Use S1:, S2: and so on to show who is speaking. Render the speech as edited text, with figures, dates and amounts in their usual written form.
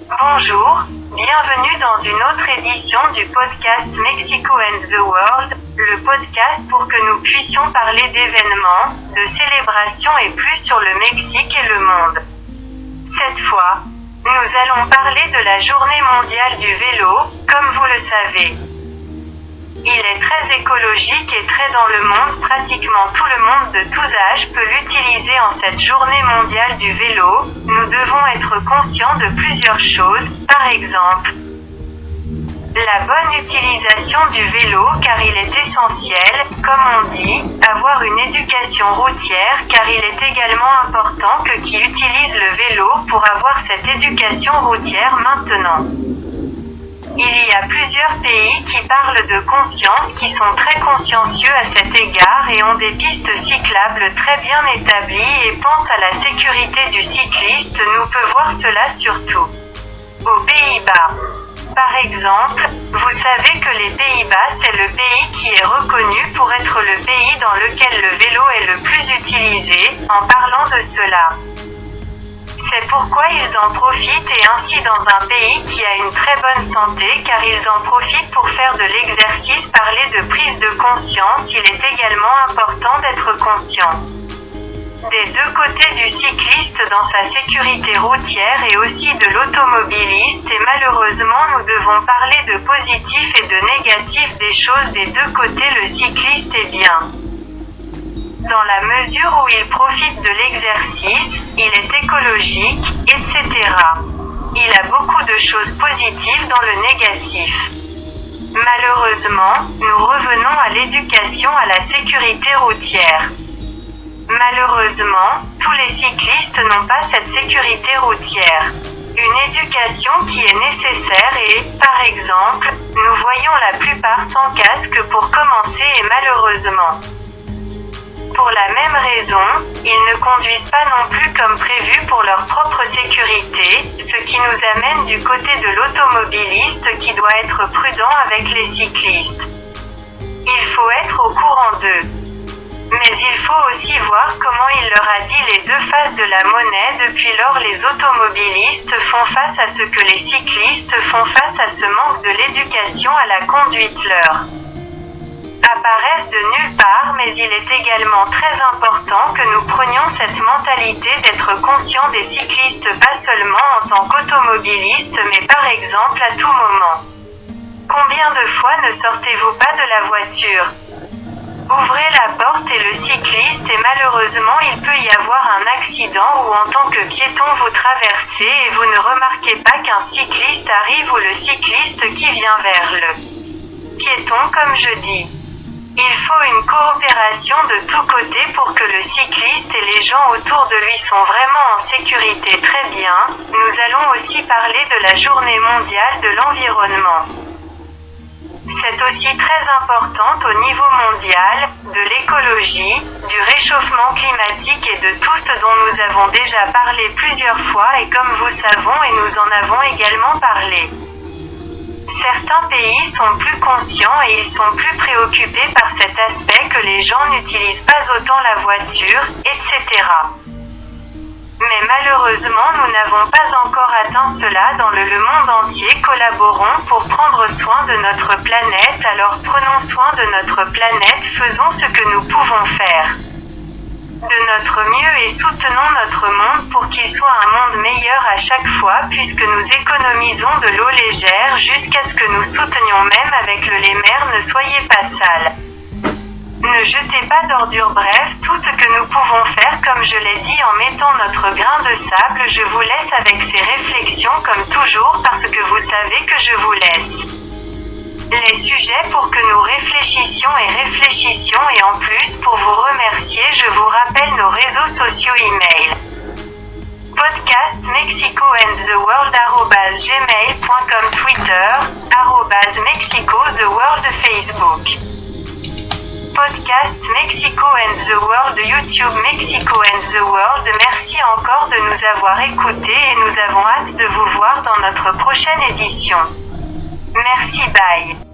S1: Bonjour, bienvenue dans une autre édition du podcast Mexico and the World, le podcast pour que nous puissions parler d'événements, de célébrations et plus sur le Mexique et le monde. Cette fois, nous allons parler de la journée mondiale du vélo, comme vous le savez. Il est très écologique et très dans le monde, pratiquement tout le monde de tous âges peut l'utiliser en cette journée mondiale du vélo. Nous devons être conscients de plusieurs choses, par exemple, la bonne utilisation du vélo car il est essentiel, comme on dit, avoir une éducation routière car il est également important que qui utilise le vélo pour avoir cette éducation routière maintenant. Il y a plusieurs pays qui parlent de conscience qui sont très consciencieux à cet égard et ont des pistes cyclables très bien établies et pensent à la sécurité du cycliste. Nous peut voir cela surtout aux Pays-Bas. Par exemple, vous savez que les Pays-Bas c'est le pays qui est reconnu pour être le pays dans lequel le vélo est le plus utilisé, en parlant de cela. C'est pourquoi ils en profitent et ainsi dans un pays qui a une très bonne santé car ils en profitent pour faire de l'exercice. Parler de prise de conscience, il est également important d'être conscient des deux côtés du cycliste dans sa sécurité routière et aussi de l'automobiliste et malheureusement nous devons parler de positif et de négatif des choses des deux côtés. Le cycliste est bien dans la mesure où il profite de l'exercice, il est écologique, etc. Il a beaucoup de choses positives dans le négatif. Malheureusement, nous revenons à l'éducation à la sécurité routière. Malheureusement, tous les cyclistes n'ont pas cette sécurité routière. Une éducation qui est nécessaire et, par exemple, nous voyons la plupart sans casque pour commencer et malheureusement, pour la même raison, ils ne conduisent pas non plus comme prévu pour leur propre sécurité, ce qui nous amène du côté de l'automobiliste qui doit être prudent avec les cyclistes. Il faut être au courant d'eux. Mais il faut aussi voir comment il leur a dit les deux faces de la monnaie. Depuis lors les automobilistes font face à ce que les cyclistes font face à ce manque de l'éducation à la conduite leur apparaissent de nulle part, mais il est également très important que nous prenions cette mentalité d'être conscient des cyclistes pas seulement en tant qu'automobiliste mais par exemple à tout moment. Combien de fois ne sortez-vous pas de la voiture? Ouvrez la porte et le cycliste et malheureusement il peut y avoir un accident ou en tant que piéton vous traversez et vous ne remarquez pas qu'un cycliste arrive ou le cycliste qui vient vers le piéton comme je dis. Il faut une coopération de tous côtés pour que le cycliste et les gens autour de lui sont vraiment en sécurité. Très bien, nous allons aussi parler de la journée mondiale de l'environnement. C'est aussi très importante au niveau mondial, de l'écologie, du réchauffement climatique et de tout ce dont nous avons déjà parlé plusieurs fois et comme vous savons et nous en avons également parlé. Certains pays sont plus conscients et ils sont plus préoccupés par cet aspect que les gens n'utilisent pas autant la voiture, etc. Mais malheureusement nous n'avons pas encore atteint cela dans le monde entier. Collaborons pour prendre soin de notre planète, alors prenons soin de notre planète, faisons ce que nous pouvons faire de notre mieux et soutenons notre monde pour qu'il soit un monde meilleur à chaque fois puisque nous économisons de l'eau légère jusqu'à ce que nous soutenions même avec le les mers. Ne soyez pas sales. Ne jetez pas d'ordures, bref, tout ce que nous pouvons faire comme je l'ai dit en mettant notre grain de sable. Je vous laisse avec ces réflexions comme toujours parce que vous savez que je vous laisse les sujets pour que nous réfléchissions et en plus pour vous remercier je vous rappelle nos réseaux sociaux email. Podcast Mexico and the World @gmail.com, Twitter @Mexico the World, Facebook Podcast Mexico and the World, YouTube Mexico and the World. Merci encore de nous avoir écoutés et nous avons hâte de vous voir dans notre prochaine édition. Merci, bye.